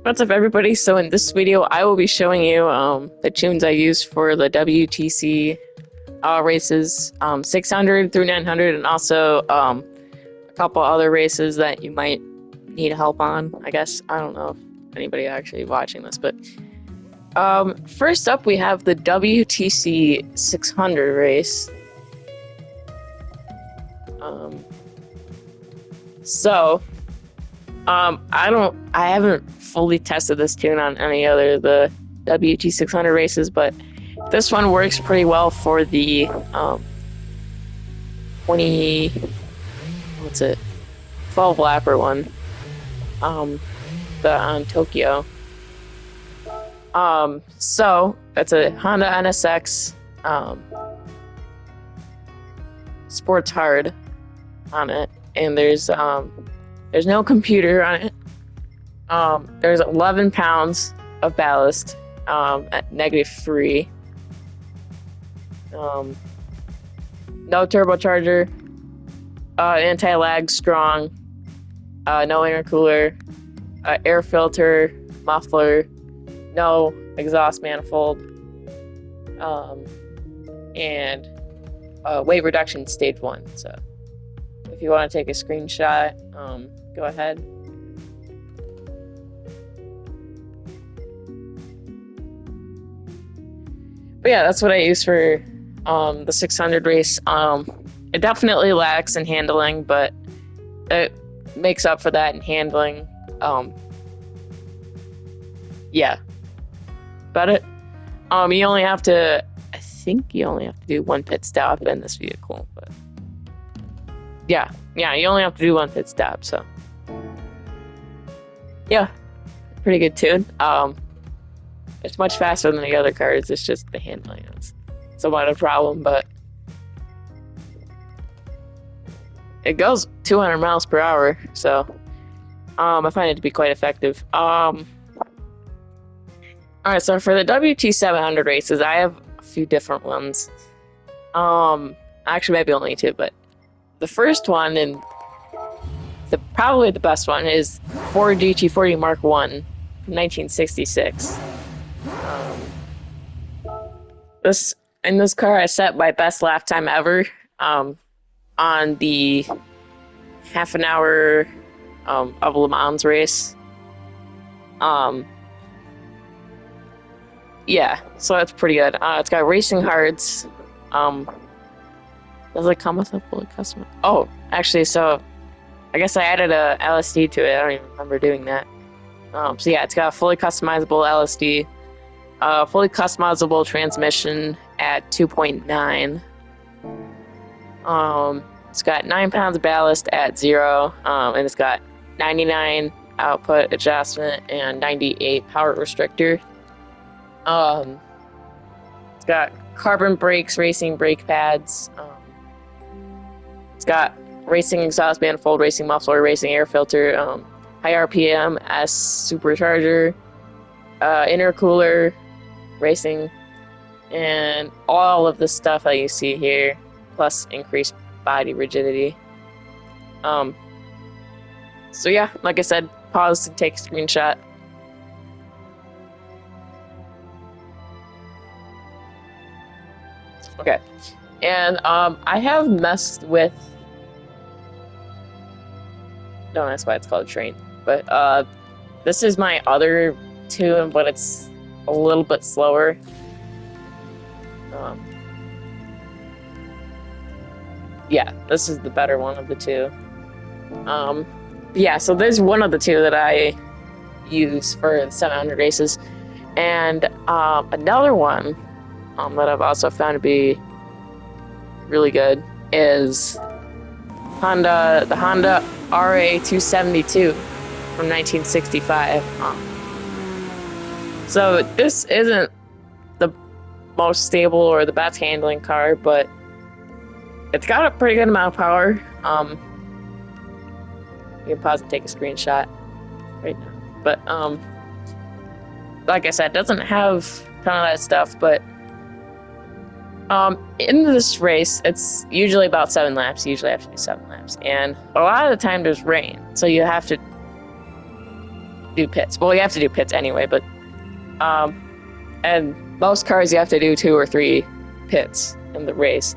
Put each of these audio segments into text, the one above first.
What's up, everybody? So in this video, I will be showing you the tunes I use for the WTC races, 600 through 900, and also a couple other races that you might need help on. I guess I don't know if anybody actually watching this, but first up we have the WTC 600 race. I haven't fully tested this tune on any other the WT 600 races, but this one works pretty well for the 12 lapper one, on Tokyo. So it's a Honda NSX Sports Hard on it, and there's no computer on it. There's 11 pounds of ballast at -3. No turbocharger, anti-lag strong, no intercooler, air filter, muffler, no exhaust manifold, and weight reduction stage 1. So if you want to take a screenshot, go ahead. But yeah, that's what I use for the 600 race. It definitely lacks in handling, but it makes up for that in handling. Yeah, about it. You only have to, I think you only have to do 1 pit stop in this vehicle, but yeah, you only have to do 1 pit stop, so yeah, pretty good tune. It's much faster than the other cars. It's just the handling is somewhat a problem, but it goes 200 miles per hour, so I find it to be quite effective. Alright, so for the WT 700 races, I have a few different ones. Actually, maybe only 2, but the first one, and probably the best one, is Ford GT40 Mark 1 from 1966. In this car, I set my best lap time ever on the half an hour of Le Mans race. Yeah, so that's pretty good. It's got racing hards. Does it come with a fully custom? Oh, actually, so I guess I added a LSD to it. I don't even remember doing that. So yeah, it's got a fully customizable LSD, fully customizable transmission at 2.9. It's got 9 pounds of ballast at 0, and it's got 99 output adjustment and 98 power restrictor. It's got carbon brakes, racing brake pads. It's got racing exhaust manifold, racing muffler, racing air filter, high RPM S supercharger, intercooler, racing, and all of the stuff that you see here, plus increased body rigidity. So yeah, like I said, pause to take a screenshot. Okay, and I have messed with, don't ask why it's called a train, but this is my other tune, but it's a little bit slower. Yeah, this is the better one of the two. Yeah, so there's one of the two that I use for 700 races, and another one that I've also found to be really good is the Honda RA272 from 1965. So this isn't the most stable or the best handling car, but it's got a pretty good amount of power. You can pause and take a screenshot right now. But like I said, it doesn't have a ton of that stuff, but in this race, it's usually about 7 laps. You usually have to do 7 laps. And a lot of the time there's rain, so you have to do pits. Well, you have to do pits anyway, but and most cars you have to do 2 or 3 pits in the race.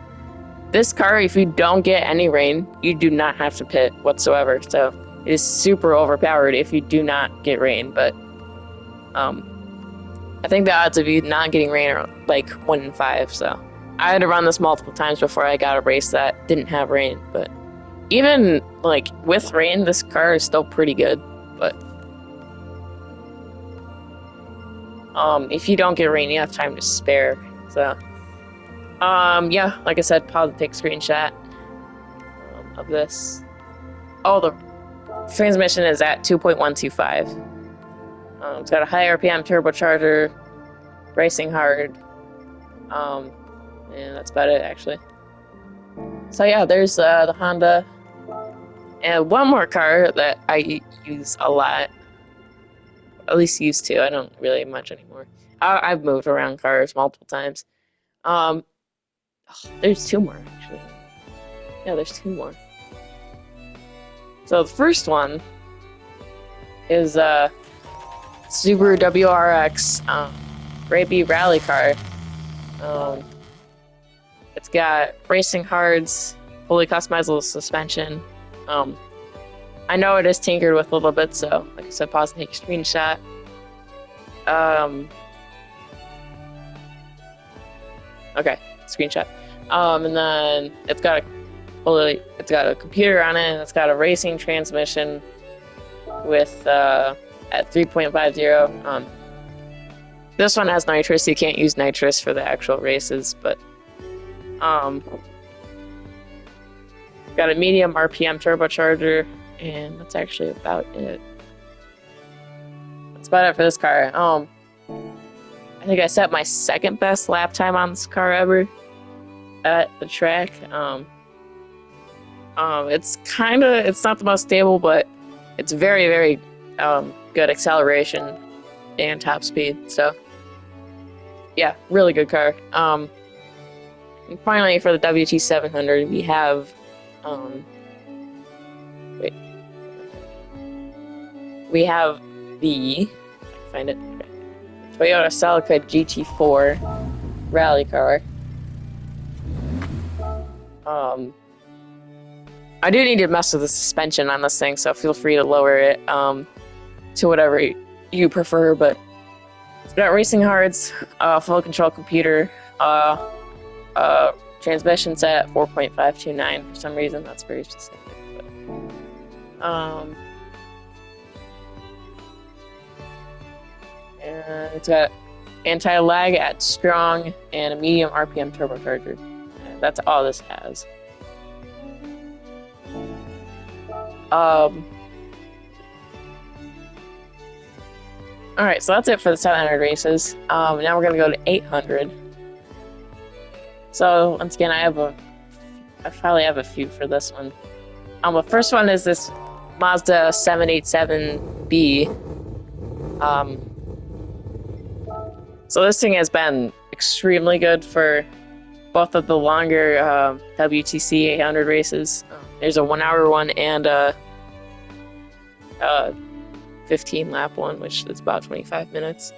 This car, if you don't get any rain, you do not have to pit whatsoever. So it is super overpowered if you do not get rain. But I think the odds of you not getting rain are like 1 in 5. So I had to run this multiple times before I got a race that didn't have rain. But even like with rain, this car is still pretty good. But if you don't get rain, you have time to spare. So yeah, like I said, pause and take a screenshot of this. Oh, the transmission is at 2.125. It's got a high RPM turbocharger, racing hard, and that's about it actually. So yeah, there's the Honda, and one more car that I use a lot. At least used to. I don't really much anymore. I've moved around cars multiple times. There's 2 more actually. Yeah, there's 2 more. So the first one is Subaru WRX Grade B rally car. It's got racing hards, fully customizable suspension. I know it is tinkered with a little bit, so like I said, pause and take a screenshot. Okay, screenshot. And then it's got a computer on it, and it's got a racing transmission with at 3.50. This one has nitrous. You can't use nitrous for the actual races, but got a medium RPM turbocharger, and that's actually about it. That's about it for this car. I think I set my 2nd best lap time on this car ever at the track. It's not the most stable, but it's very, very good acceleration and top speed. So yeah, really good car. And finally, for the WT 700, we have we have the find it Toyota Celica GT4 rally car. I do need to mess with the suspension on this thing, so feel free to lower it to whatever you prefer, but it's got racing hards, full control computer, transmission set at 4.529 for some reason. That's very specific. But, and it's got anti-lag at strong and a medium RPM turbocharger. And that's all this has. Alright, so that's it for the 700 races. Now we're gonna go to 800. So once again, I probably have a few for this one. The first one is this Mazda 787B. So this thing has been extremely good for both of the longer WTC 800 races. There's a 1-hour one and a 15-lap one, which is about 25 minutes.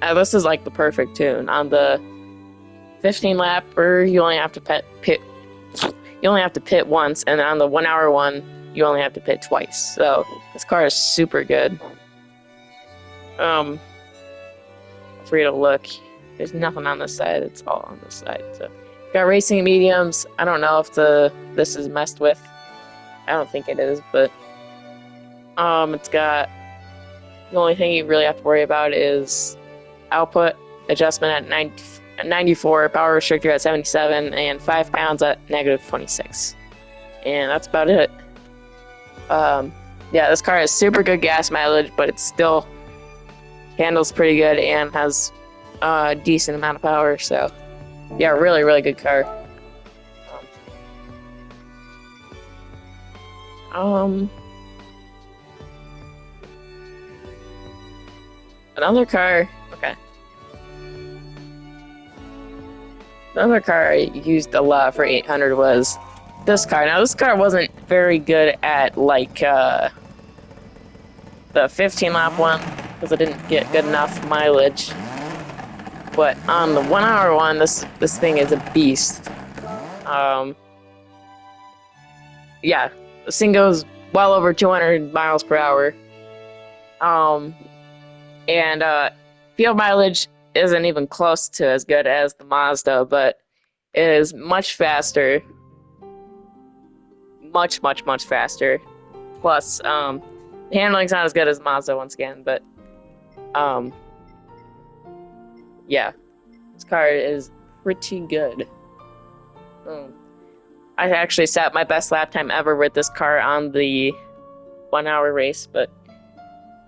This is like the perfect tune. On the 15-lapper, you only have to pit. You only have to pit once, and on the 1-hour one, you only have to pit twice. So this car is super good. For you to look, there's nothing on this side. It's all on this side. So got racing mediums. I don't know if this is messed with. I don't think it is, but it's got, the only thing you really have to worry about is output adjustment at 94, power restrictor at 77, and 5 pounds at -26. And that's about it. Yeah, this car has super good gas mileage, but it still handles pretty good and has a decent amount of power. So yeah, really, really good car. Another car. Okay. Another car I used a lot for 800 was this car. Now, this car wasn't very good at like the 15 lap one because I didn't get good enough mileage. But on the 1 hour one, this thing is a beast. Yeah, this thing goes well over 200 miles per hour. And field mileage isn't even close to as good as the Mazda, but it is much faster. Much faster. Plus, the handling's not as good as Mazda once again, but yeah, this car is pretty good. I actually set my best lap time ever with this car on the 1 hour race, but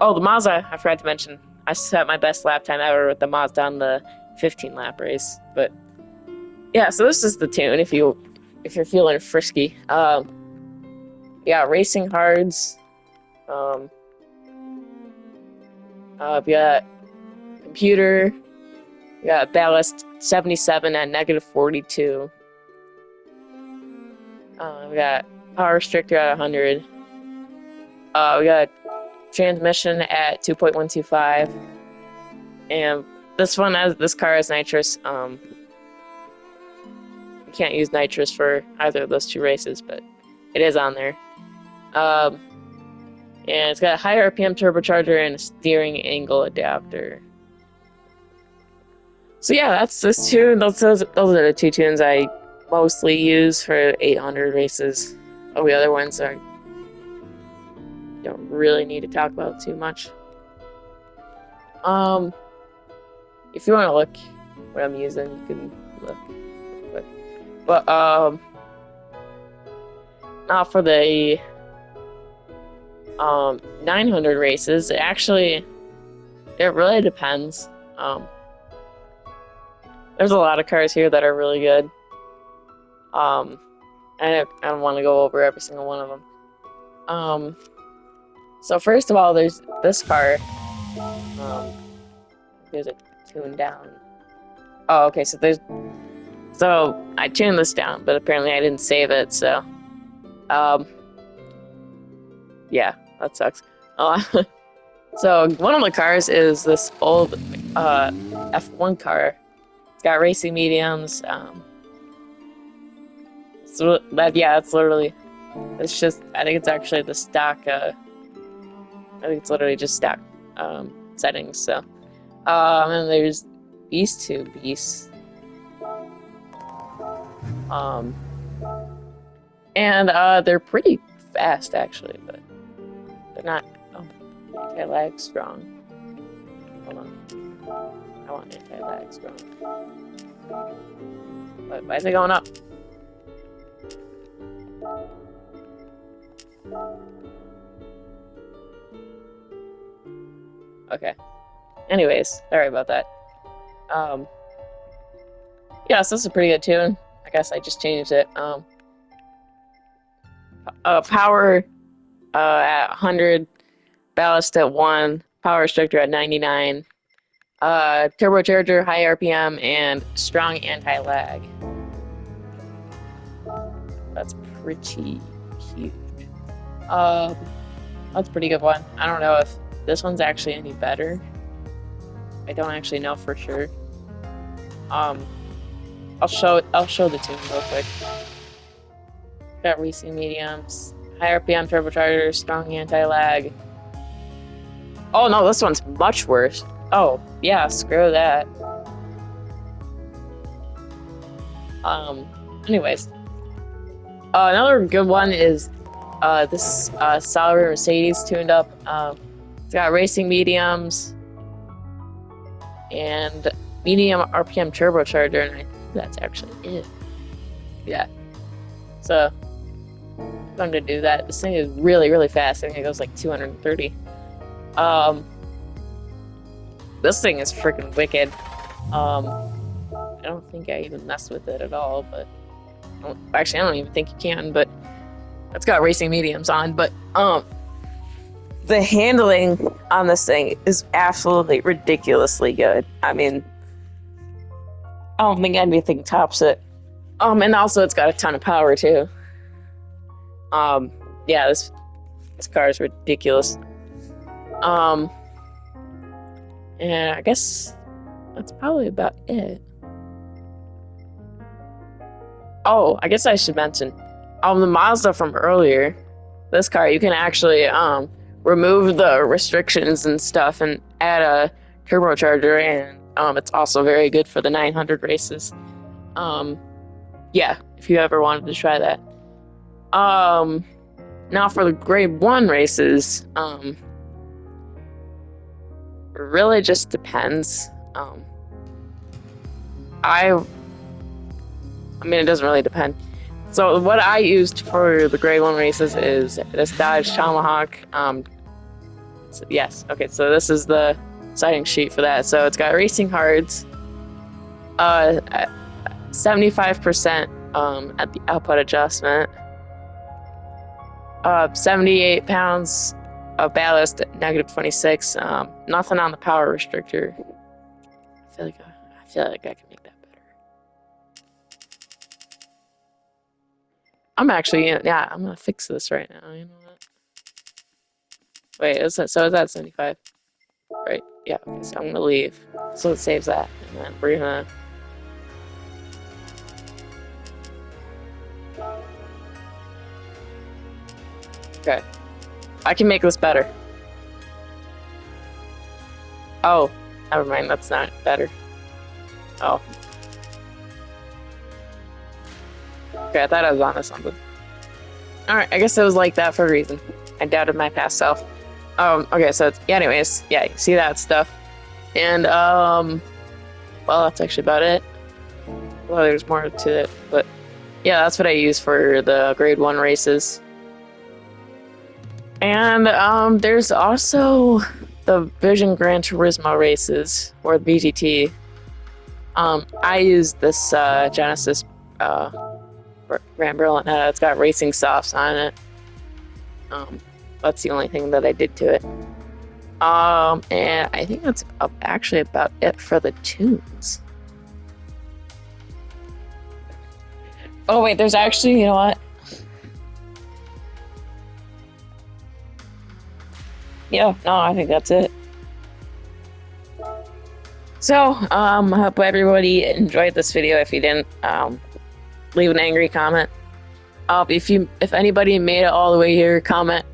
oh, the Mazda, I forgot to mention, I set my best lap time ever with the Mazda on the 15 lap race. But yeah, so this is the tune if you're feeling frisky. Yeah, racing hards. We got computer. We got ballast 77 at -42. We got power restrictor at 100. We got transmission at 2.125. And this car has nitrous. You can't use nitrous for either of those two races, but it is on there. And it's got a high RPM turbocharger and a steering angle adapter. So yeah, that's this tune. Those are the two tunes I mostly use for 800 races. All the other ones I don't really need to talk about too much. If you want to look what I'm using, you can look. But now for the 900 races, it really depends. There's a lot of cars here that are really good. I don't want to go over every single one of them. So first of all, there's this car. There's a tune down. Oh, okay. So I tuned this down, but apparently I didn't save it. So, yeah, that sucks. So one of the cars is this old F1 car. It's got racing mediums. It's literally. It's just. I think it's actually the stock. I think it's literally just stock settings. So, and there's these two beasts. And they're pretty fast actually, but they're not anti-lag strong. Hold on. I want anti-lag strong. But why is it going up? Okay. Anyways, sorry about that. Yeah, so this is a pretty good tune. I guess I just changed it. Power at 100, ballast at 1, power restrictor at 99, turbocharger, high RPM, and strong anti-lag. That's pretty huge. That's a pretty good one. I don't know if this one's actually any better. I don't actually know for sure. I'll show the tune real quick. Got racing mediums, high RPM turbocharger, strong anti-lag. Oh no, this one's much worse. Oh yeah, screw that. Anyways, another good one is this Celery Mercedes tuned up. It's got racing mediums and medium RPM turbocharger, and I think that's actually it. Yeah. So I'm going to do that. This thing is really fast. I think it goes like 230. This thing is freaking wicked. I don't think I even messed with it at all, but actually I don't even think you can, but it's got racing mediums on. But the handling on this thing is absolutely ridiculously good. I mean, I don't think anything tops it. And also it's got a ton of power too. Yeah, this car is ridiculous. And I guess that's probably about it. Oh, I guess I should mention, the Mazda from earlier, this car, you can actually remove the restrictions and stuff and add a turbocharger, and it's also very good for the 900 races. Yeah, if you ever wanted to try that. Now for the grade 1 races, really just depends. I mean, it doesn't really depend. So what I used for the grade 1 races is this Dodge Tomahawk. Yes, okay, so this is the sighting sheet for that. So it's got racing hards, 75% at the output adjustment, 78 pounds of ballast at -26. Nothing on the power restrictor. I feel like I can make that better. I'm actually, yeah, I'm gonna fix this right now. You know what? Wait, is that 75? Right? Yeah. Okay, so I'm gonna leave, so it saves that, and then we're gonna. Okay, I can make this better. Oh, never mind. That's not better. Oh. Okay, I thought I was onto something. Alright, I guess it was like that for a reason. I doubted my past self. Okay, so yeah, anyways, yeah, you see that stuff. And, well, that's actually about it. Well, there's more to it, but yeah, that's what I use for the grade 1 races. And, there's also the Vision Gran Turismo races, or the VGT. I use this, Genesis, Grand Berlinetta. It's got racing softs on it. That's the only thing that I did to it. And I think that's actually about it for the tunes. Oh wait, there's actually, you know what? Yeah, no, I think that's it. So, I hope everybody enjoyed this video. If you didn't, leave an angry comment. If anybody made it all the way here, comment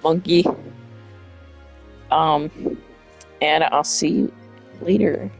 monkey. And I'll see you later.